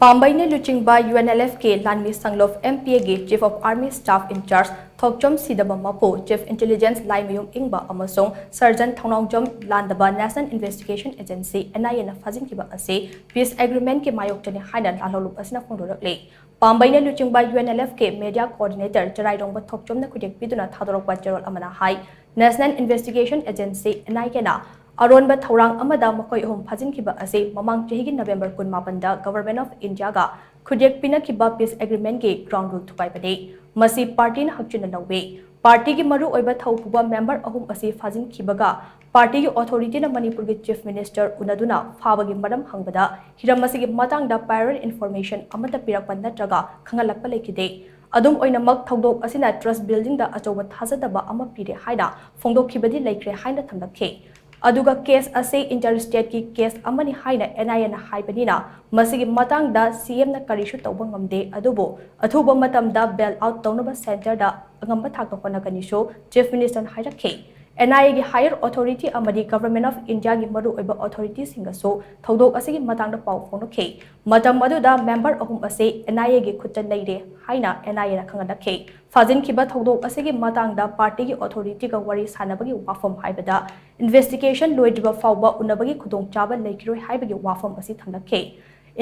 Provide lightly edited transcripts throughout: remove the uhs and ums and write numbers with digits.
PAMBEI LUCHINGBA UNLF के LAANMEE SHANGLUP MPA के Chief of Army Staff in Charge THOKCHOM SIDABAMAPU Chief Intelligence LAIMAYUM INGBA AMASUNG Sergeant THOUNAOJAM LAANDABA National Investigation Agency NIA Phajinkhiba Asi Peace Agreement के Mayoktani Haina Lalhoulup Asina Phongdorakli PAMBEI LUCHINGBA UNLF के Media Coordinator Charairongba THOKCHOM na khudek piduna thadorokpa cherol amana hai National Investigation Agency NIA na Aronba Thorang Amada Makoi Home Phajinkhiba Asi Mamang Chahigi November 18 Government of India ga Khudek Pinakhiba Peace Agreement ke ground rule thukaibani Masi party na hakchuna nawe party ki maru oiba thaupuba member ahum asi Phajinkhiba ga party ki authority na Manipur ki Chief Minister unaduna phawagi maram hangbada hiramasi ki matangda prior information amata pirakpa natraga khangalakpa lekide adum oinamak thaudok asina trust building da achoba thajadaba ama pire haina phongdokhibadi laikre haina thamlakhe aduga case ase interstate ki case amani haina NIA na haibanina masigi matangda CM na karishu tawba ngamde adubo athuba matamda bail out tawnaba center da ngamba thakta honakani sho Chief Minister hairakhe NIA ki higher authority amadi Government of India ki maru oiba authority singa so thaudok ase ki matangda pau phonokhe matam aduda member ahum ase NIA ki khutcha leire haina NIA na khangadakhe Phajinkhiba thaudok ase ki matangda party ki authority ka wari sanabagi wafam haibada investigation loidba fawba unabagi khudong chaba leikiroi haibagi wafam asi thamlakhe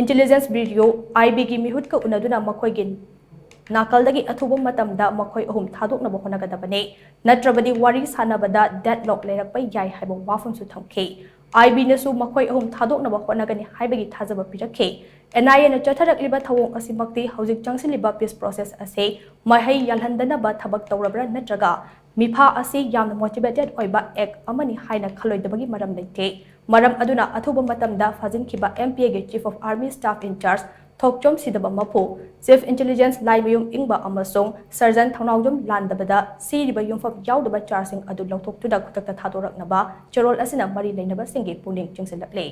intelligence video IB ki mihut ka unaduna makhoi gi nakaldagi athuba matamda makhoi ahum thadoknaba honagadabane natrabadi wari sanabada deadlock leirakpa yai haiba wafam su thamkhe IB nasu makhoi ahum thadoknaba honagani haibagi thajaba pirakhe NIA na chatharakliba thawong asimakti hojik changsiliba peace process ase mahai yalhandanaba thabak tawrabra natraga mipha asi yamna motivated oiba ek amani haina khaloidabagi maram leite maram aduna athuba matamda Phajinkhiba MPA ge Chief of Army Staff in Charge THOKCHOM SIDABAMAPU Chief Intelligence LAIMAYUM INGBA AMASUNG Sergeant THOUNAOJAM LAANDABADA siriba yumfam yaudaba charging adu lauthoktuda khutakta thadoraknaba cherol asina mari leinaba singi puning chingsilakle